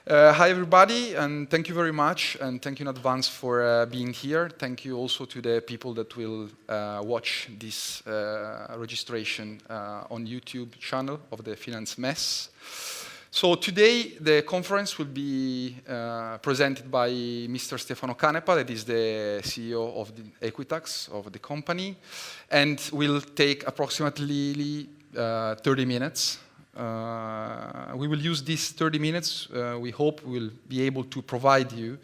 Hi everybody, and thank you very much, and thank you in advance for being here. Thank you also to the people that will watch this registration on YouTube channel of the Finance Mess. So today the conference will be presented by Mr. Stefano Canepa, that is the CEO of the Aequitax, of the company, and will take approximately 30 minutes. We will use these 30 minutes. We hope we'll be able to provide you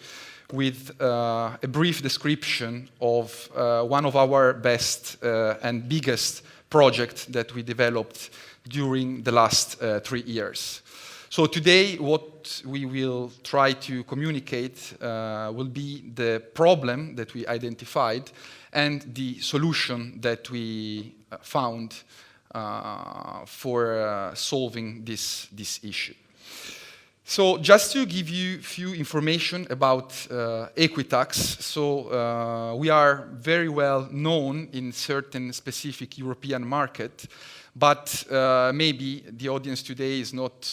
with a brief description of one of our best and biggest projects that we developed during the last 3 years. So today what we will try to communicate will be the problem that we identified and the solution that we found for solving this issue. So just to give you a few information about Aequitax, so we are very well known in certain specific European market, but maybe the audience today is not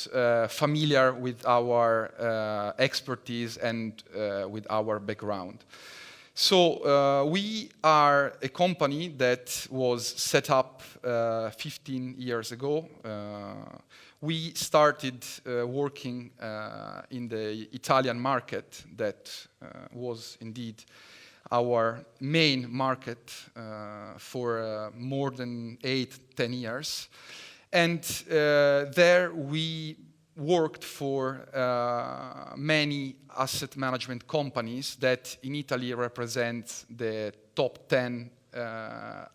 familiar with our expertise and with our background. So we are a company that was set up 15 years ago. We started working in the Italian market that was indeed our main market for more than 8-10 years. And there we worked for many asset management companies that in Italy represent the top 10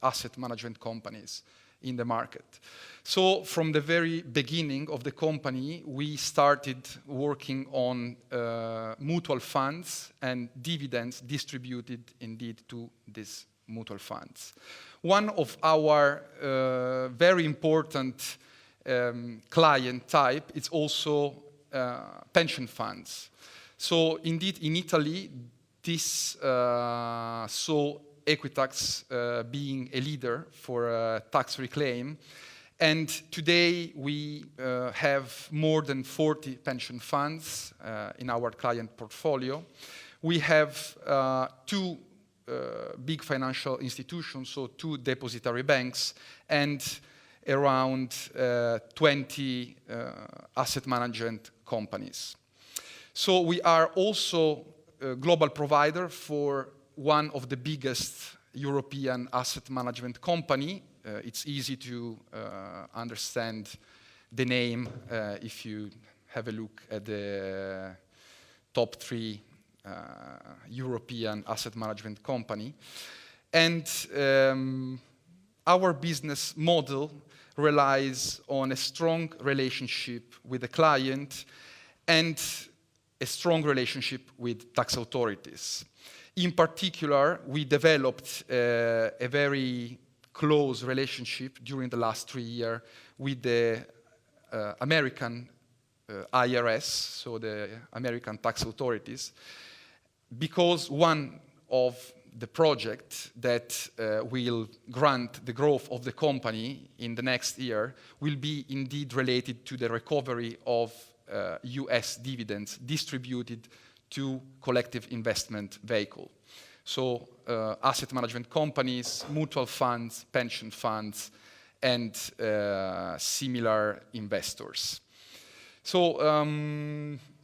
asset management companies in the market. So from the very beginning of the company, we started working on mutual funds and dividends distributed indeed to these mutual funds. One of our very important client type is also pension funds. So indeed in Italy, this saw Aequitax being a leader for tax reclaim. And today we have more than 40 pension funds in our client portfolio. We have 2 big financial institutions, so 2 depository banks, and around 20 asset management companies. So we are also a global provider for one of the biggest European asset management company. It's easy to understand the name if you have a look at the top 3 European asset management company. And our business model relies on a strong relationship with the client and a strong relationship with tax authorities. In particular, we developed a very close relationship during the last 3 years with the American IRS, so the American tax authorities, because one of the project that will grant the growth of the company in the next year will be indeed related to the recovery of US dividends distributed to collective investment vehicle. So asset management companies, mutual funds, pension funds, and similar investors. So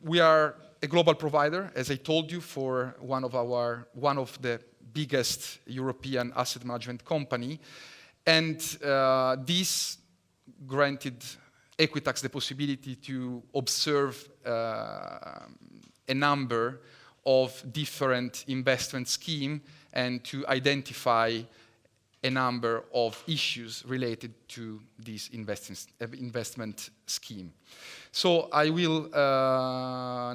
we are a global provider, as I told you, for one of the biggest European asset management company, and this granted Aequitax the possibility to observe a number of different investment schemes and to identify a number of issues related to this investment scheme. So I will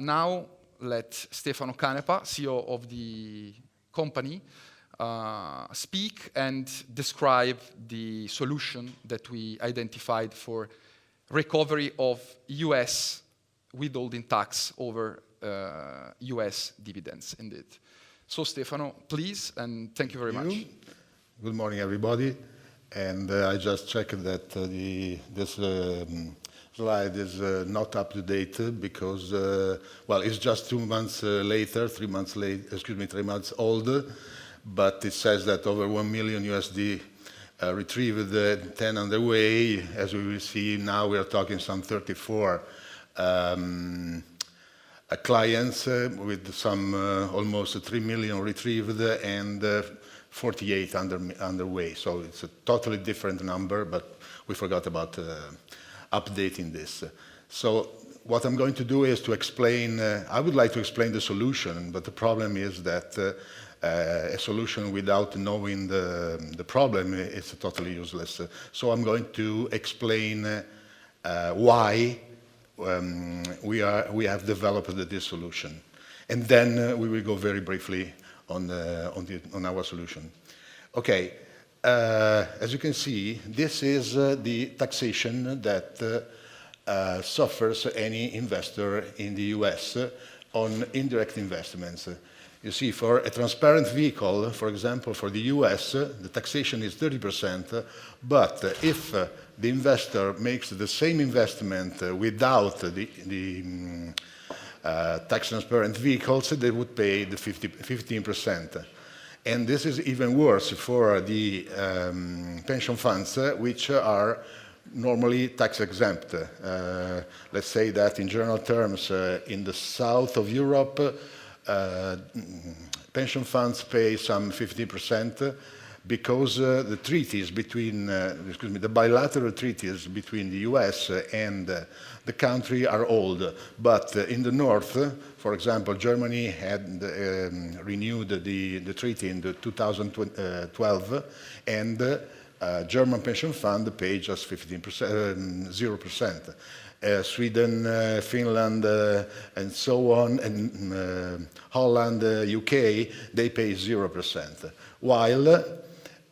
now let Stefano Canepa, CEO of the company, speak and describe the solution that we identified for recovery of US withholding tax over US dividends, indeed. So Stefano, please, and thank you very much. Good morning, everybody. And I just checked that this slide is not up to date because, well, it's just 2 months later, 3 months late, 3 months old, but it says that over 1 million USD retrieved, 10 underway. As we will see now, we are talking some 34 clients with some almost 3 million retrieved and 48 underway. So it's a totally different number, but we forgot about updating this. So what I'm going to do is to explain, I would like to explain the solution, but the problem is that a solution without knowing the problem is totally useless. So I'm going to explain why we have developed this solution. And then we will go very briefly on our solution. Okay, as you can see, this is the taxation that suffers any investor in the US on indirect investments. You see, for a transparent vehicle, for example, for the US, the taxation is 30%, but if the investor makes the same investment without the tax transparent vehicles, they would pay the 15%. And this is even worse for the pension funds, which are normally tax exempt. Let's say that in general terms, in the south of Europe, pension funds pay some 15% because the treaties between, the bilateral treaties between the US and the country are old. But in the north, for example, Germany had renewed the treaty in 2012, and German pension fund paid just 15%, 0%. Sweden, Finland, and so on, and Holland, UK, they pay 0%. While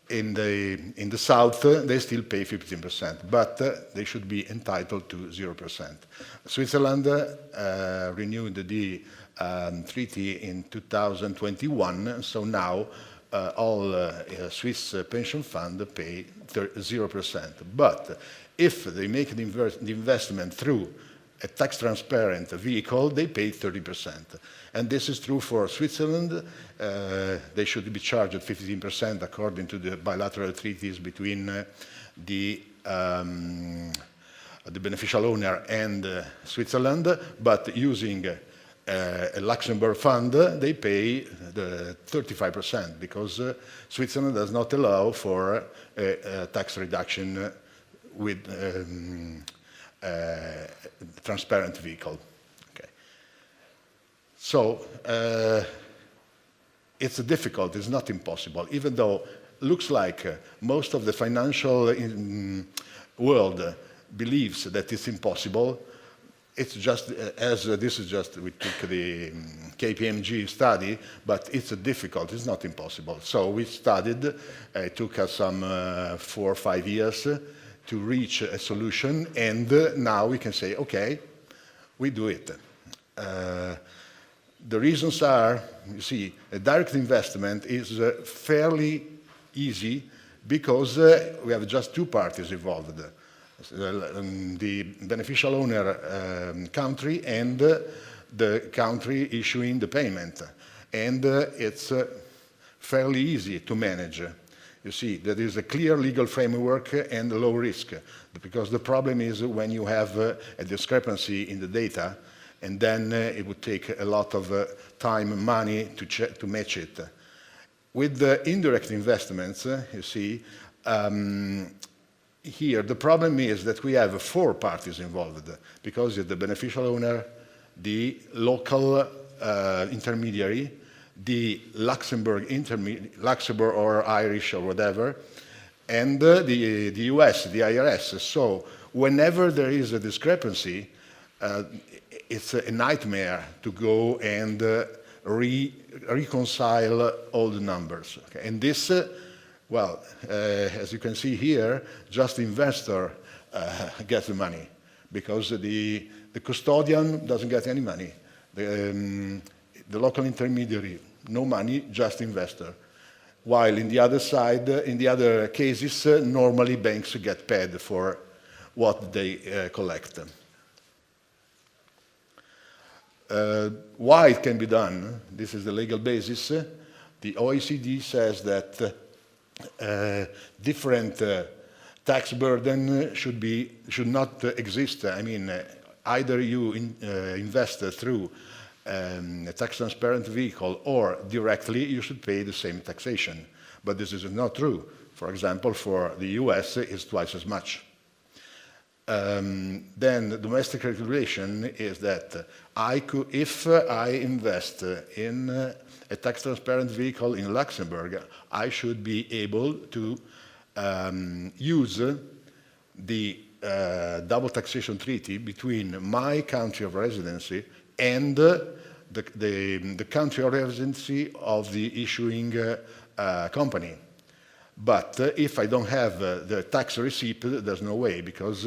in the south, they still pay 15%, but they should be entitled to 0%. Switzerland renewed the treaty in 2021, so now all Swiss pension funds pay 0%. But if they make the investment through a tax-transparent vehicle, they pay 30%. And this is true for Switzerland. They should be charged at 15% according to the bilateral treaties between the beneficial owner and Switzerland, but using a Luxembourg fund, they pay the 35% because Switzerland does not allow for a tax reduction with transparent vehicle. Okay. So it's difficult, it's not impossible, even though looks like most of the financial world believes that it's impossible. It's just, as this is just, we took the KPMG study, but it's difficult, it's not impossible. So we studied, it took us some 4 or 5 years to reach a solution, and now we can say, okay, we do it. The reasons are, you see, a direct investment is fairly easy because we have just 2 parties involved. The beneficial owner country and the country issuing the payment. And it's fairly easy to manage. You see, there is a clear legal framework and low risk, because the problem is when you have a discrepancy in the data, and then it would take a lot of time and money to match it. With the indirect investments, you see, here the problem is that we have 4 parties involved, because the beneficial owner, the local intermediary, the Luxembourg or Irish or whatever, and the US, the IRS. So whenever there is a discrepancy, it's a nightmare to go and reconcile all the numbers. Okay? And this, well, as you can see here, just the investor gets the money, because the custodian doesn't get any money. The local intermediary, no money, just investor. While in the other side, in the other cases, normally banks get paid for what they collect. Why it can be done? This is the legal basis. The OECD says that different tax burden should not exist. I mean, either you invest through a tax transparent vehicle or directly, you should pay the same taxation. But this is not true. For example, for the US, it's twice as much. Then the domestic regulation is that if I invest in a tax transparent vehicle in Luxembourg, I should be able to use the double taxation treaty between my country of residency and the country of residency of the issuing company. But if I don't have the tax receipt, there's no way, because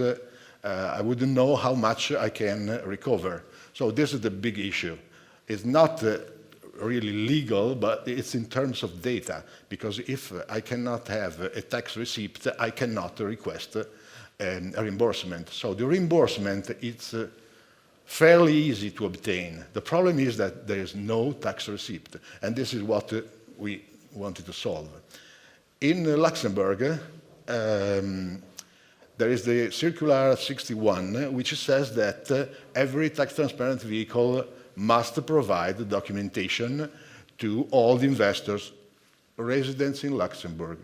I wouldn't know how much I can recover. So this is the big issue. It's not really legal, but it's in terms of data, because if I cannot have a tax receipt, I cannot request a reimbursement. So the reimbursement, it's fairly easy to obtain. The problem is that there is no tax receipt, and this is what we wanted to solve. In Luxembourg, there is the Circular 61, which says that every tax transparent vehicle must provide documentation to all the investors residents in Luxembourg.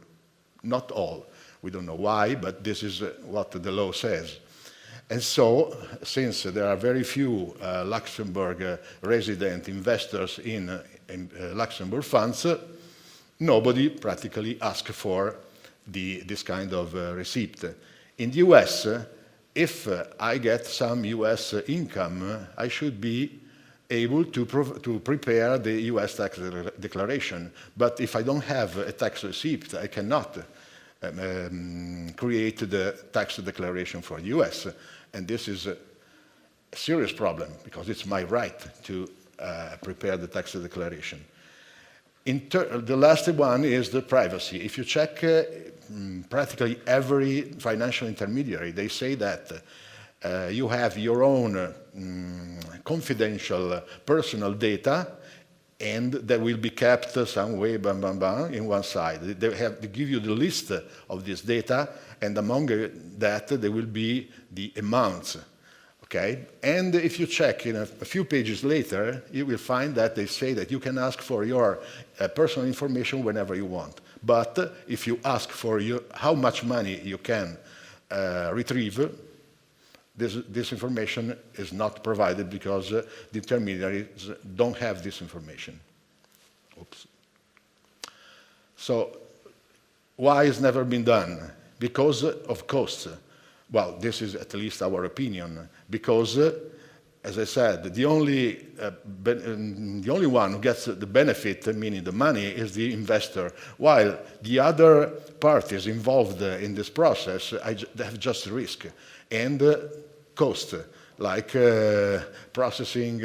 Not all. We don't know why, but this is what the law says. And so, since there are very few Luxembourg resident investors in Luxembourg funds, nobody practically asks for this kind of receipt. In the US, if I get some US income, I should be able to prepare the US tax declaration. But if I don't have a tax receipt, I cannot create the tax declaration for the US. And this is a serious problem, because it's my right to prepare the tax declaration. The last one is the privacy. If you check practically every financial intermediary, they say that you have your own confidential personal data, and that will be kept some way, in one side. They give you the list of this data, and among that there will be the amounts. Okay? And if you check in a few pages later, you will find that they say that you can ask for your personal information whenever you want. But if you ask for how much money you can retrieve, this information is not provided, because the intermediaries don't have this information. Oops. So why it's never been done? Because of costs. Well, this is at least our opinion, because, as I said, the only one who gets the benefit, meaning the money, is the investor, while the other parties involved in this process have just risk and cost, like processing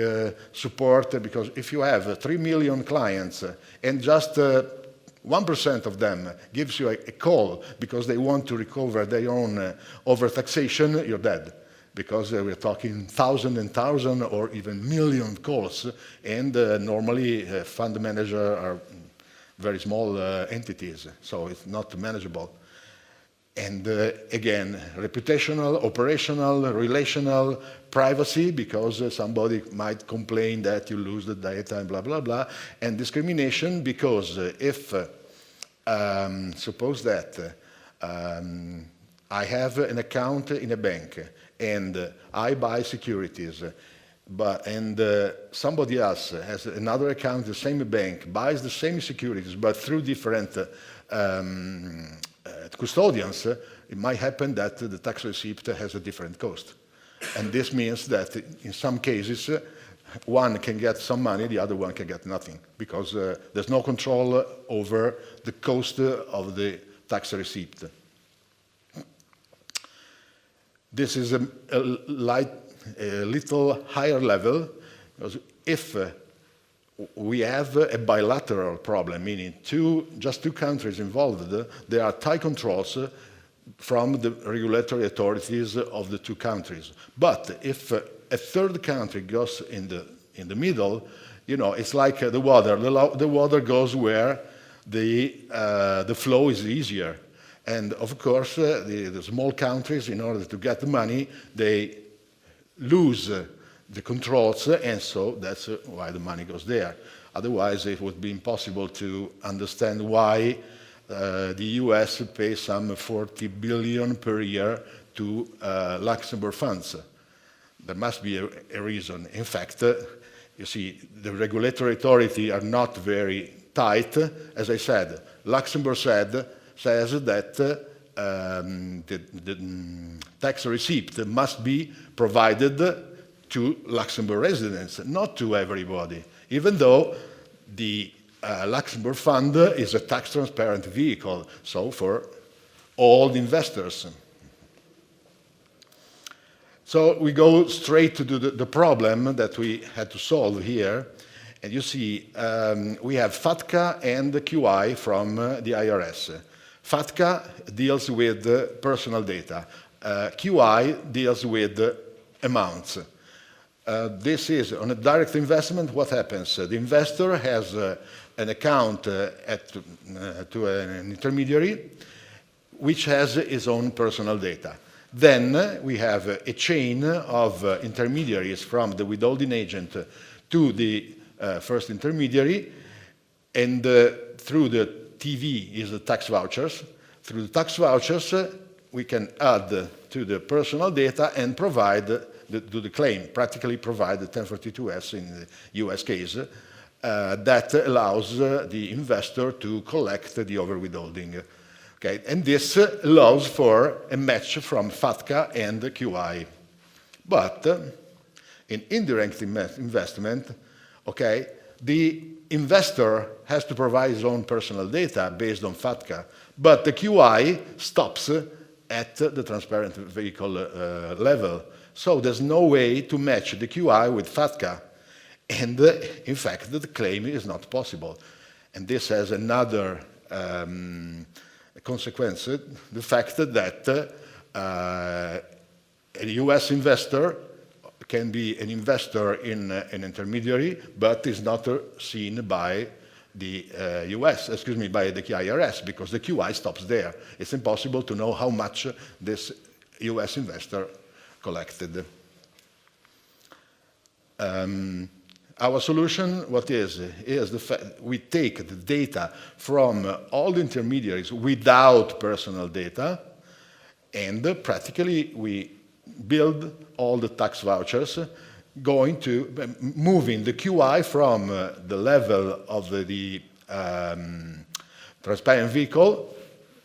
support, because if you have 3 million clients and just 1% of them gives you a call because they want to recover their own overtaxation, you're dead. Because we're talking thousands and thousands or even million calls, and normally fund managers are very small entities, so it's not manageable. And again, reputational, operational, relational, privacy, because somebody might complain that you lose the data and blah, blah, blah, and discrimination, because if, suppose that I have an account in a bank and I buy securities, and somebody else has another account in the same bank, buys the same securities, but through different custodians, it might happen that the tax receipt has a different cost. And this means that in some cases, one can get some money, the other one can get nothing, because there's no control over the cost of the tax receipt. This is a little higher level, because if we have a bilateral problem, meaning just two countries involved, there are tight controls from the regulatory authorities of the two countries. But if a third country goes in the middle, you know, it's like the water. The water goes where the flow is easier. And of course, the small countries, in order to get the money, they lose the controls, and so that's why the money goes there. Otherwise, it would be impossible to understand why the US pays some 40 billion per year to Luxembourg funds. There must be a reason. In fact, you see, the regulatory authority are not very tight. As I said, Luxembourg says that the tax receipt must be provided to Luxembourg residents, not to everybody, even though the Luxembourg fund is a tax transparent vehicle, so for all the investors. So we go straight to the problem that we had to solve here. And you see, we have FATCA and QI from the IRS. FATCA deals with personal data. QI deals with amounts. This is, on a direct investment, what happens? The investor has an account to an intermediary, which has his own personal data. Then we have a chain of intermediaries from the withholding agent to the first intermediary, and through the TV is the tax vouchers. Through the tax vouchers, we can add to the personal data and provide do the claim, practically provide the 1042S in the US case, that allows the investor to collect the overwithholding. Okay, and this allows for a match from FATCA and QI. But in indirect investment, okay, the investor has to provide his own personal data based on FATCA, but the QI stops at the transparent vehicle level. So there's no way to match the QI with FATCA. And in fact, the claim is not possible. And this has another consequence, the fact that a US investor can be an investor in an intermediary, but is not seen by the by the IRS, because the QI stops there. It's impossible to know how much this US investor collected. Our solution, what is the fact we take the data from all the intermediaries without personal data, and practically we build all the tax vouchers, moving the QI from the level of the transparent vehicle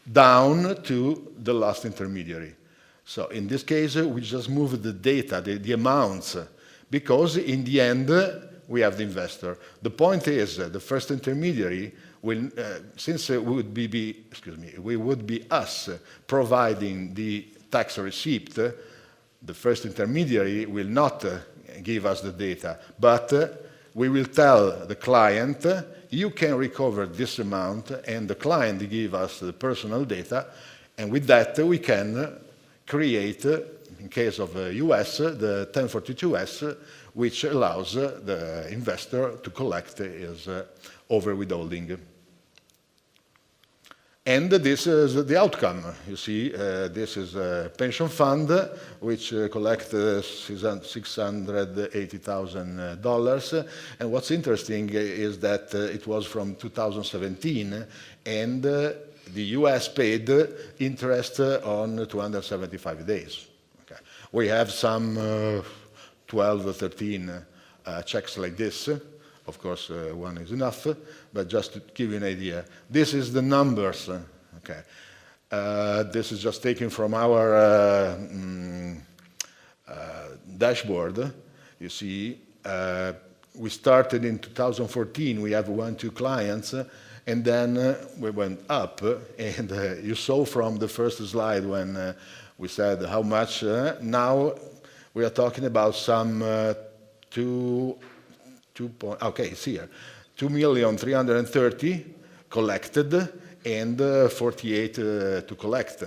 down to the last intermediary. So in this case, we just move the data, the amounts, because in the end, we have the investor. The point is, the first intermediary will, since we would be us providing the tax receipt, the first intermediary will not give us the data, but we will tell the client, you can recover this amount, and the client give us the personal data, and with that we can create, in case of US, the 1042S, which allows the investor to collect his overwithholding. And this is the outcome. You see, this is a pension fund which collects $680,000. And what's interesting is that it was from 2017, and the US paid interest on 275 days. Okay. We have some 12 or 13 checks like this. Of course, one is enough, but just to give you an idea. This is the numbers, okay. This is just taken from our dashboard. You see, we started in 2014, we have 2 clients, and then we went up, and you saw from the first slide when we said how much, now we are talking about some it's here, 2,330,000 collected and 48 to collect.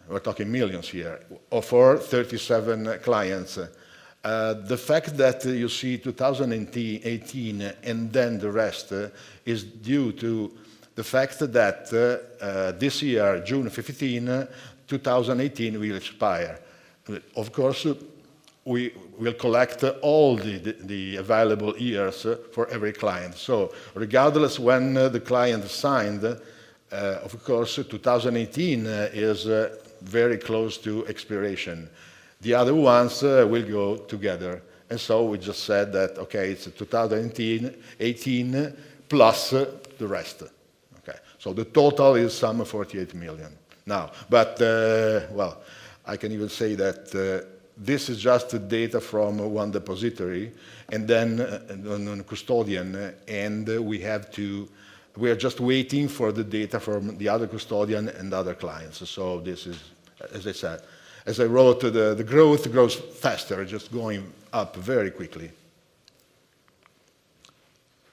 We're talking millions here, for 37 clients. The fact that you see 2018 and then the rest is due to the fact that this year, June 15, 2018 will expire. Of course, we will collect all the available years for every client. So regardless when the client signed, of course, 2018 is very close to expiration. The other ones will go together. And so we just said that, okay, it's 2018 plus the rest. Okay, so the total is some 48 million. Now, but, well, I can even say that this is just the data from one depository and then on custodian, and we are just waiting for the data from the other custodian and other clients. So this is, as I said, as I wrote, the growth grows faster, just going up very quickly.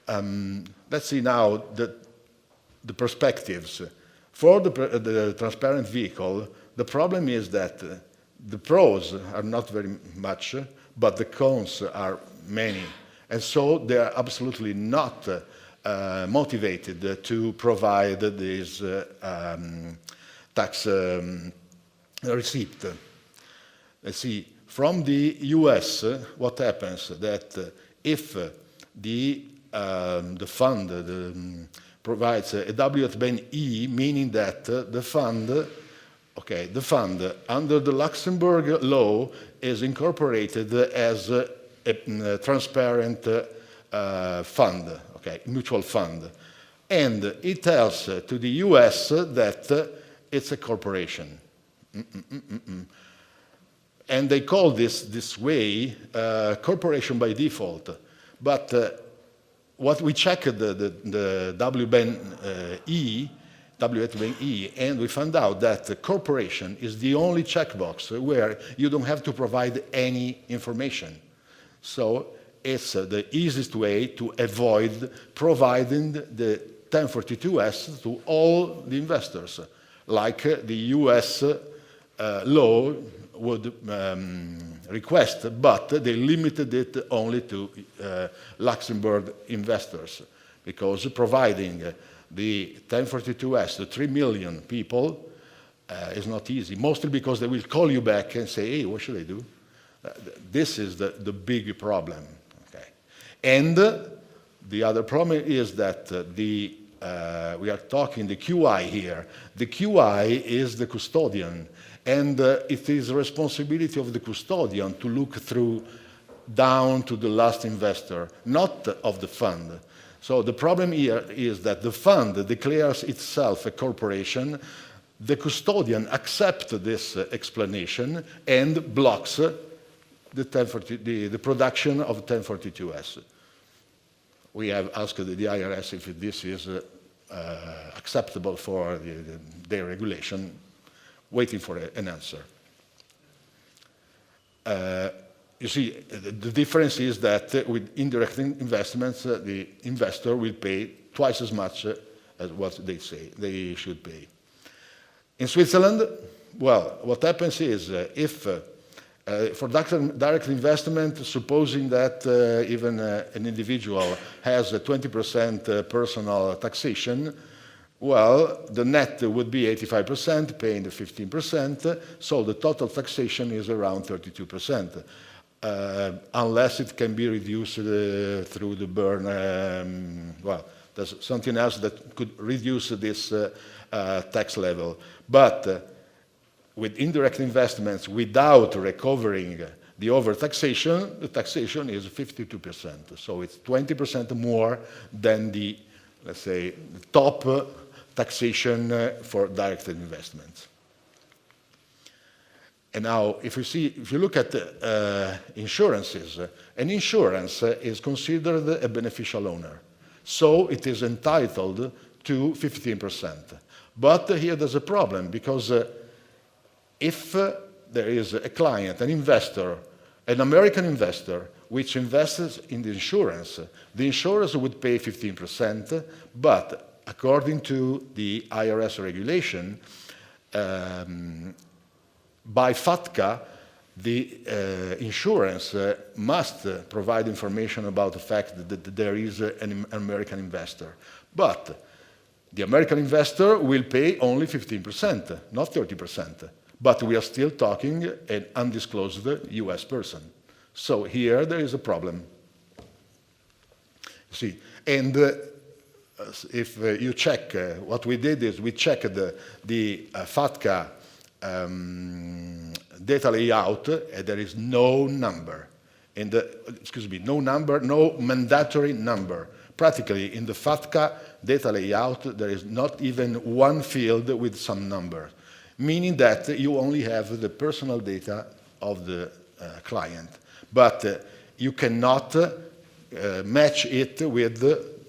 Let's see now the perspectives. For the transparent vehicle, the problem is that the pros are not very much, but the cons are many. And so they are absolutely not motivated to provide this tax receipt. Let's see, from the US, what happens that if the fund provides a W-E, meaning that the fund under the Luxembourg law is incorporated as a transparent fund, mutual fund. And it tells to the US that it's a corporation. And they call this way corporation by default. But what we checked the W-E, and we found out that the corporation is the only checkbox where you don't have to provide any information. So it's the easiest way to avoid providing the 1042S to all the investors, like the US law would request, but they limited it only to Luxembourg investors, because providing the 1042S to 3 million people is not easy, mostly because they will call you back and say, hey, what should I do? This is the big problem. Okay. And the other problem is that we are talking the QI here. The QI is the custodian, and it is the responsibility of the custodian to look through down to the last investor, not of the fund. So the problem here is that the fund declares itself a corporation, the custodian accepts this explanation and blocks the production of 1042S. We have asked the IRS if this is acceptable for their regulation, waiting for an answer. You see, the difference is that with indirect investments, the investor will pay twice as much as what they say they should pay. In Switzerland, well, what happens is if for direct investment, supposing that even an individual has a 20% personal taxation, well, the net would be 85%, paying the 15%, so the total taxation is around 32%. Unless it can be reduced through the burn, well, there's something else that could reduce this tax level. But with indirect investments, without recovering the overtaxation, the taxation is 52%. So it's 20% more than the, let's say, the top taxation for direct investments. And now, if you look at insurances, an insurance is considered a beneficial owner. So it is entitled to 15%. But here there's a problem, because if there is a client, an investor, an American investor, which invests in the insurers would pay 15%, but according to the IRS regulation, by FATCA, the insurance must provide information about the fact that there is an American investor. But the American investor will pay only 15%, not 30%. But we are still talking an undisclosed US person. So here there is a problem. See, and if you check, what we did is we checked the FATCA data layout, and there is no number. No mandatory number. Practically, in the FATCA data layout, there is not even one field with some number, meaning that you only have the personal data of the client. But you cannot match it with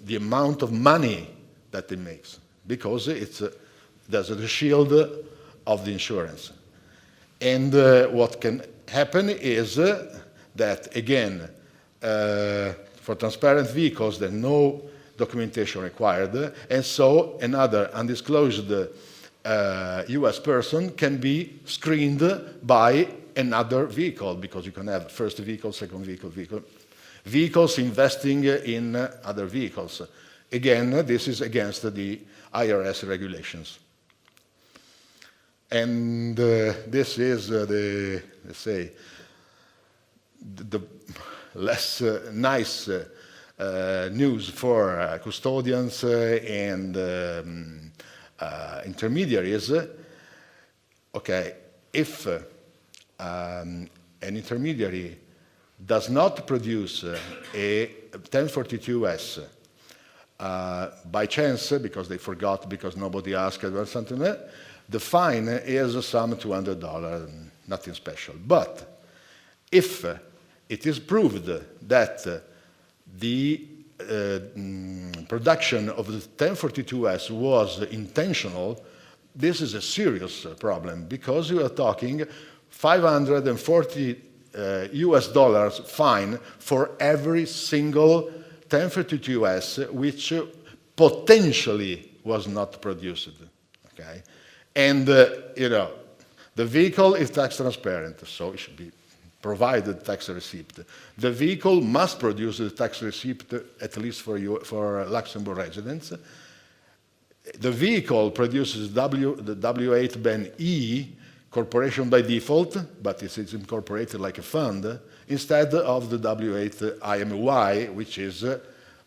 the amount of money that it makes, because there's a shield of the insurance. And what can happen is that, again, for transparent vehicles, there's no documentation required, and so another undisclosed US person can be screened by another vehicle, because you can have first vehicle, second vehicle, vehicles investing in other vehicles. Again, this is against the IRS regulations. And this is let's say, the less nice news for custodians and intermediaries. Okay, if an intermediary does not produce a 1042-S by chance, because they forgot, because nobody asked or something like that, the fine is some $200, nothing special. But if it is proved that the production of the 1042-S was intentional, this is a serious problem, because you are talking $540 US fine for every single 1042-S which potentially was not produced. Okay, and you know, the vehicle is tax transparent, so it should be provided tax receipt. The vehicle must produce the tax receipt, at least for Luxembourg residents. The vehicle produces the W8 Ben E corporation by default, but it's incorporated like a fund, instead of the W8 IMY, which is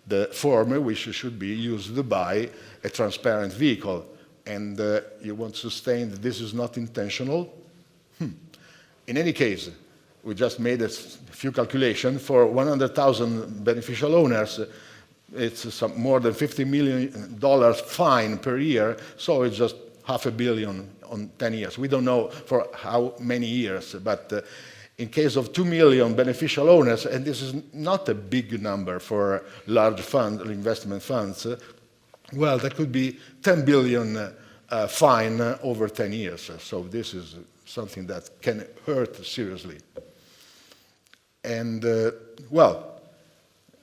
the form which should be used by a transparent vehicle. And you want to sustain that this is not intentional? In any case, we just made a few calculations. For 100,000 beneficial owners, it's more than $50 million fine per year, so it's just $500 million on 10 years. We don't know for how many years, but in case of 2 million beneficial owners, and this is not a big number for large fund investment funds, well, that could be 10 billion fine over 10 years. So this is something that can hurt seriously. And well,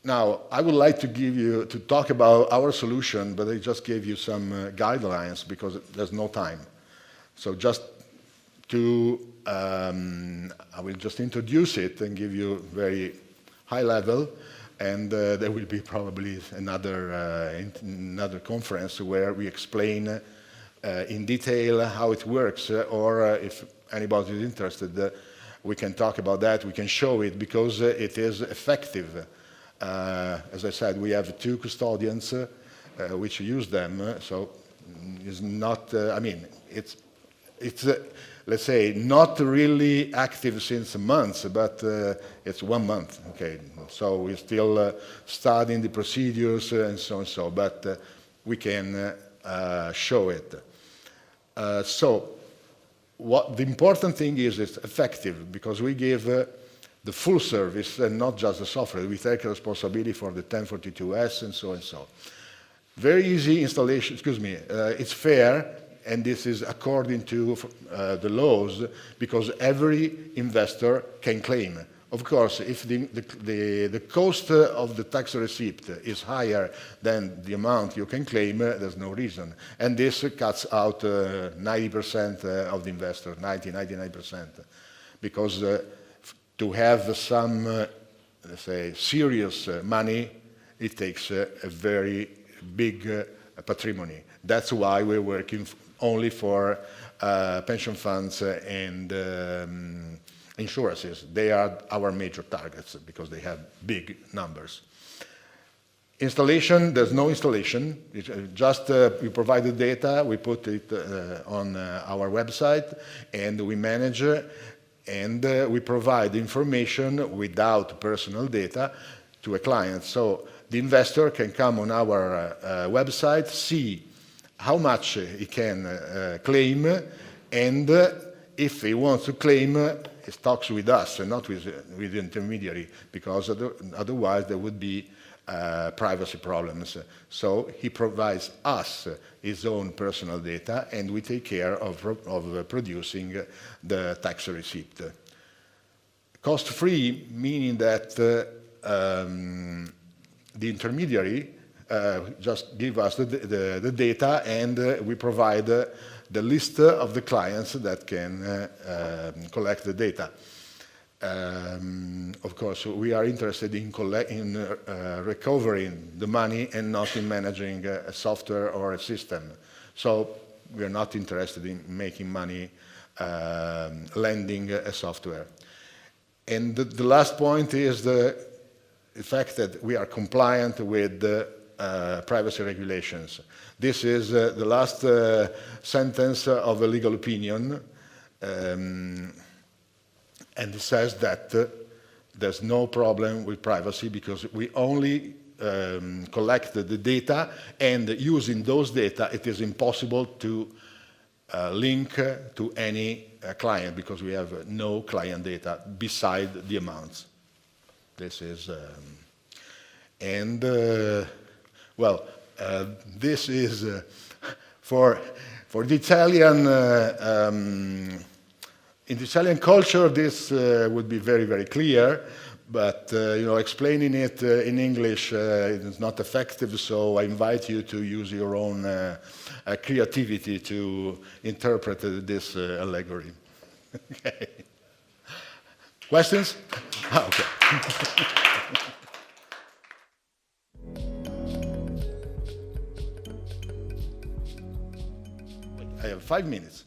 now I would like to talk about our solution, but I just gave you some guidelines because there's no time. So just to, I will just introduce it and give you very high level, and there will be probably another conference where we explain in detail how it works, or if anybody is interested, we can talk about that, we can show it, because it is effective. As I said, we have 2 custodians which use them, so it's not, I mean, it's let's say, not really active since months, but it's 1 month, okay? So we're still studying the procedures and so, but we can show it. So what the important thing is it's effective, because we give the full service and not just the software. We take responsibility for the 1042-S and so. Very easy installation, it's fair, and this is according to the laws, because every investor can claim. Of course, if the cost of the tax receipt is higher than the amount you can claim, there's no reason. And this cuts out 90% of the investor, 99%. because to have some, let's say, serious money, it takes a very big patrimony. That's why we're working only for pension funds and insurances. They are our major targets because they have big numbers. Installation, there's no installation. It's just we provide the data, we put it on our website, and we manage and we provide information without personal data to a client. So the investor can come on our website, see how much he can claim, and if he wants to claim, he talks with us and not with the intermediary, because otherwise there would be privacy problems. So he provides us his own personal data, and we take care of producing the tax receipt. Cost-free, meaning that the intermediary just give us the data, and we provide the list of the clients that can collect the data. Of course, we are interested in recovering the money and not in managing a software or a system. So we are not interested in making money lending a software. And the last point is the fact that we are compliant with the privacy regulations. This is the last sentence of a legal opinion. And it says that there's no problem with privacy because we only collect the data, and using those data, it is impossible to link to any client because we have no client data beside the amounts. This is, this is for the Italian. In the Italian culture, this would be very, very clear, but explaining it in English is not effective, so I invite you to use your own creativity to interpret this allegory. Okay. Questions? Okay. I have 5 minutes.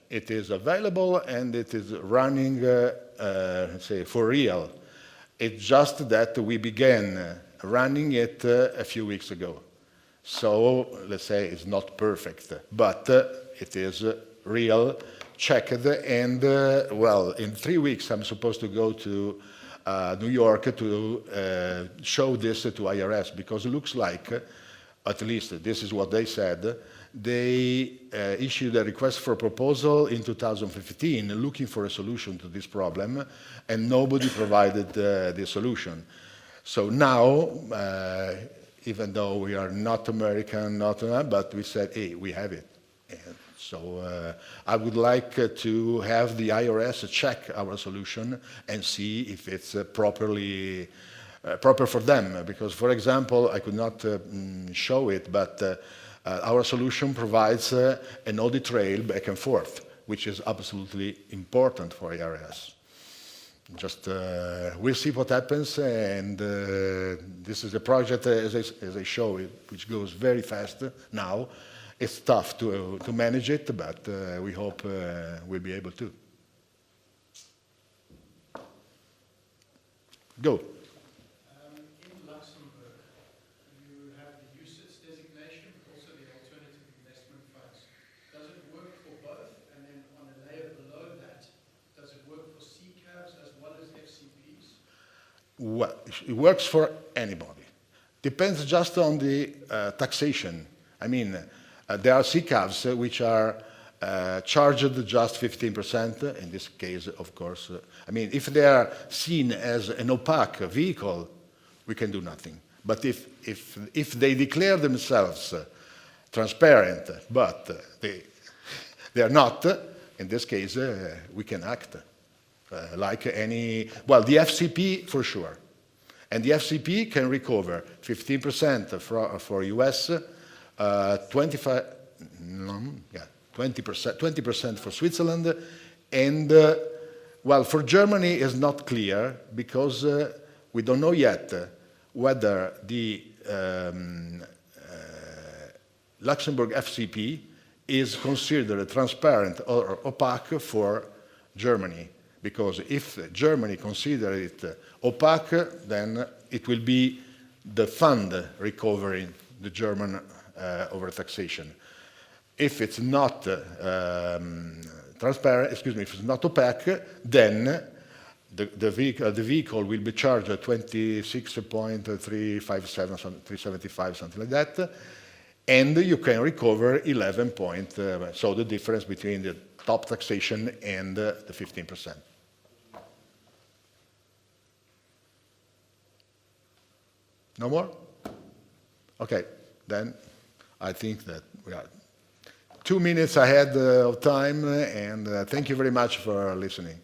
It is available and it is running, say, for real. It's just that we began running it a few weeks ago. So, let's say it's not perfect, but it is real, checked, and, in 3 weeks I'm supposed to go to New York to show this to IRS, because it looks like, at least this is what they said, they issued a request for a proposal in 2015 looking for a solution to this problem, and nobody provided the solution. So now, even though we are not American, but we said, hey, we have it. And so I would like to have the IRS check our solution and see if it's proper for them. Because, for example, I could not show it, but our solution provides an audit trail back and forth, which is absolutely important for IRS. Just we'll see what happens, and this is a project, as I show it, which goes very fast now. It's tough to manage it, but we hope we'll be able to. Go. Well, it works for anybody. Depends just on the taxation. I mean, there are CCAVs which are charged just 15%. In this case, of course, I mean, if they are seen as an opaque vehicle, we can do nothing. But if they declare themselves transparent, but they are not, in this case, we can act. like any, well, the FCP for sure. And the FCP can recover 15% for US, 20% for Switzerland, and well, for Germany is not clear because we don't know yet whether the Luxembourg FCP is considered transparent or opaque for Germany. Because if Germany considers it opaque, then it will be the fund recovering the German overtaxation. If it's not transparent, excuse me, if it's not opaque, then the vehicle will be charged at 26.357, something like that, and you can recover 11 point, so the difference between the top taxation and the 15%. No more? Okay, then I think that we are 2 minutes ahead of time, and thank you very much for listening.